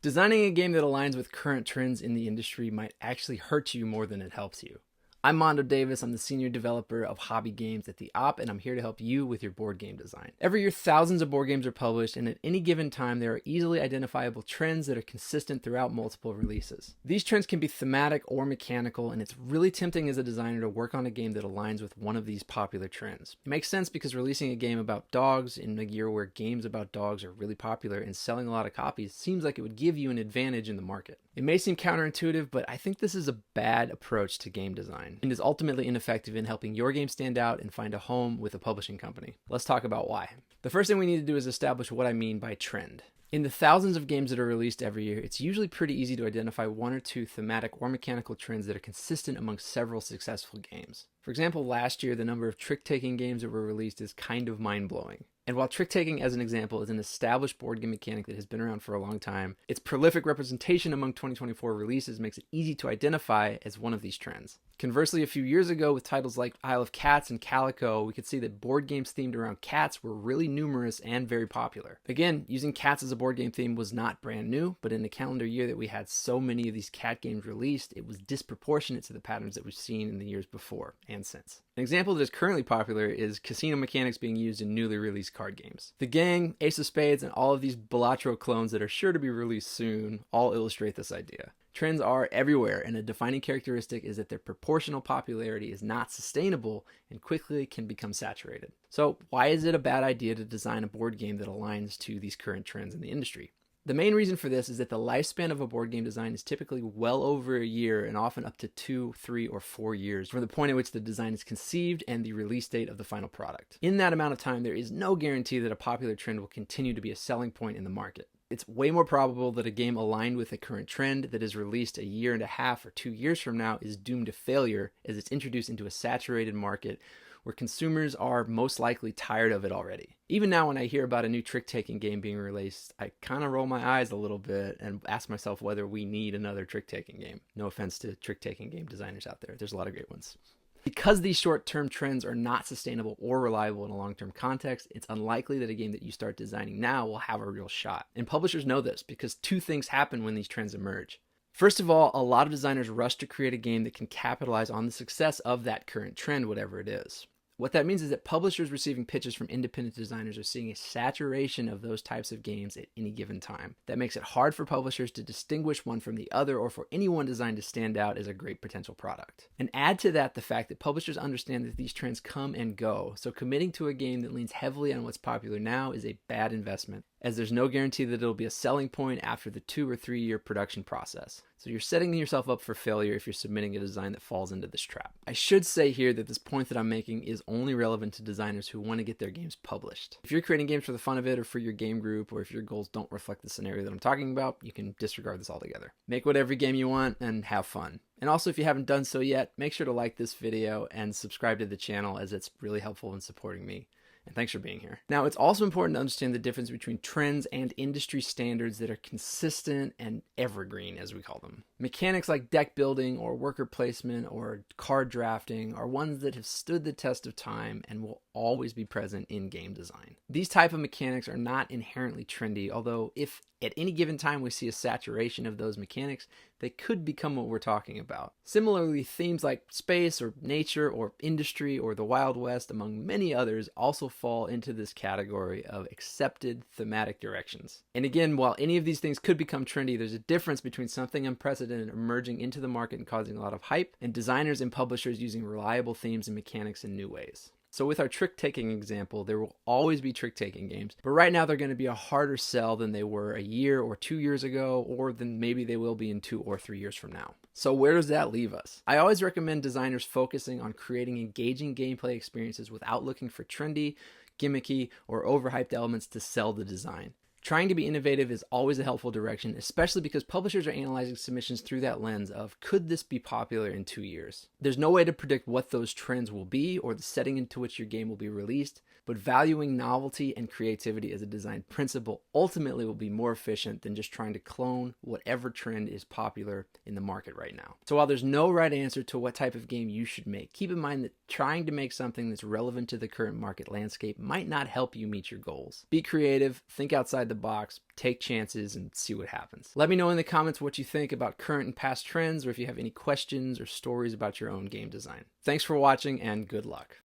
Designing a game that aligns with current trends in the industry might actually hurt you more than it helps you. I'm Mondo Davis. I'm the senior developer of hobby games at The Op, and I'm here to help you with your board game design. Every year, thousands of board games are published, and at any given time, there are easily identifiable trends that are consistent throughout multiple releases. These trends can be thematic or mechanical, and it's really tempting as a designer to work on a game that aligns with one of these popular trends. It makes sense because releasing a game about dogs in a year where games about dogs are really popular and selling a lot of copies seems like it would give you an advantage in the market. It may seem counterintuitive, but I think this is a bad approach to game design and is ultimately ineffective in helping your game stand out and find a home with a publishing company. Let's talk about why. The first thing we need to do is establish what I mean by trend. In the thousands of games that are released every year, it's usually pretty easy to identify one or two thematic or mechanical trends that are consistent among several successful games. For example, last year, the number of trick-taking games that were released is kind of mind-blowing. And while trick-taking, as an example, is an established board game mechanic that has been around for a long time, its prolific representation among 2024 releases makes it easy to identify as one of these trends. Conversely, a few years ago, with titles like Isle of Cats and Calico, we could see that board games themed around cats were really numerous and very popular. Again, using cats as a board game theme was not brand new, but in the calendar year that we had so many of these cat games released, it was disproportionate to the patterns that we've seen in the years before and since. An example that is currently popular is casino mechanics being used in newly released card games. The Gang, Ace of Spades, and all of these Balatro clones that are sure to be released soon all illustrate this idea. Trends are everywhere, and a defining characteristic is that their proportional popularity is not sustainable and quickly can become saturated. So why is it a bad idea to design a board game that aligns to these current trends in the industry? The main reason for this is that the lifespan of a board game design is typically well over a year and often up to 2, 3, or 4 years from the point at which the design is conceived and the release date of the final product. In that amount of time, there is no guarantee that a popular trend will continue to be a selling point in the market. It's way more probable that a game aligned with a current trend that is released a year and a half or 2 years from now is doomed to failure as it's introduced into a saturated market where consumers are most likely tired of it already. Even now, when I hear about a new trick-taking game being released, I kind of roll my eyes a little bit and ask myself whether we need another trick-taking game. No offense to trick-taking game designers out there. There's a lot of great ones. Because these short-term trends are not sustainable or reliable in a long-term context, it's unlikely that a game that you start designing now will have a real shot. And publishers know this because two things happen when these trends emerge. First of all, a lot of designers rush to create a game that can capitalize on the success of that current trend, whatever it is. What that means is that publishers receiving pitches from independent designers are seeing a saturation of those types of games at any given time. That makes it hard for publishers to distinguish one from the other or for any one design to stand out as a great potential product. And add to that the fact that publishers understand that these trends come and go, so committing to a game that leans heavily on what's popular now is a bad investment, as there's no guarantee that it'll be a selling point after the 2 or 3 year production process. So you're setting yourself up for failure if you're submitting a design that falls into this trap. I should say here that this point that I'm making is only relevant to designers who want to get their games published. If you're creating games for the fun of it or for your game group, or if your goals don't reflect the scenario that I'm talking about, you can disregard this altogether. Make whatever game you want and have fun. And also, if you haven't done so yet, make sure to like this video and subscribe to the channel, as it's really helpful in supporting me. And thanks for being here. Now, it's also important to understand the difference between trends and industry standards that are consistent and evergreen, as we call them. Mechanics like deck building or worker placement or card drafting are ones that have stood the test of time and will always be present in game design. These type of mechanics are not inherently trendy, although if at any given time we see a saturation of those mechanics, they could become what we're talking about. Similarly, themes like space or nature or industry or the Wild West, among many others, also fall into this category of accepted thematic directions. And again, while any of these things could become trendy, there's a difference between something unprecedented emerging into the market and causing a lot of hype, and designers and publishers using reliable themes and mechanics in new ways. So with our trick-taking example, there will always be trick-taking games, but right now they're going to be a harder sell than they were a year or 2 years ago, or than maybe they will be in 2 or 3 years from now. So where does that leave us? I always recommend designers focusing on creating engaging gameplay experiences without looking for trendy, gimmicky, or overhyped elements to sell the design. Trying to be innovative is always a helpful direction, especially because publishers are analyzing submissions through that lens of, could this be popular in 2 years? There's no way to predict what those trends will be or the setting into which your game will be released, but valuing novelty and creativity as a design principle ultimately will be more efficient than just trying to clone whatever trend is popular in the market right now. So while there's no right answer to what type of game you should make, keep in mind that trying to make something that's relevant to the current market landscape might not help you meet your goals. Be creative, think outside the box, take chances, and see what happens. Let me know in the comments what you think about current and past trends, or if you have any questions or stories about your own game design. Thanks for watching, and good luck.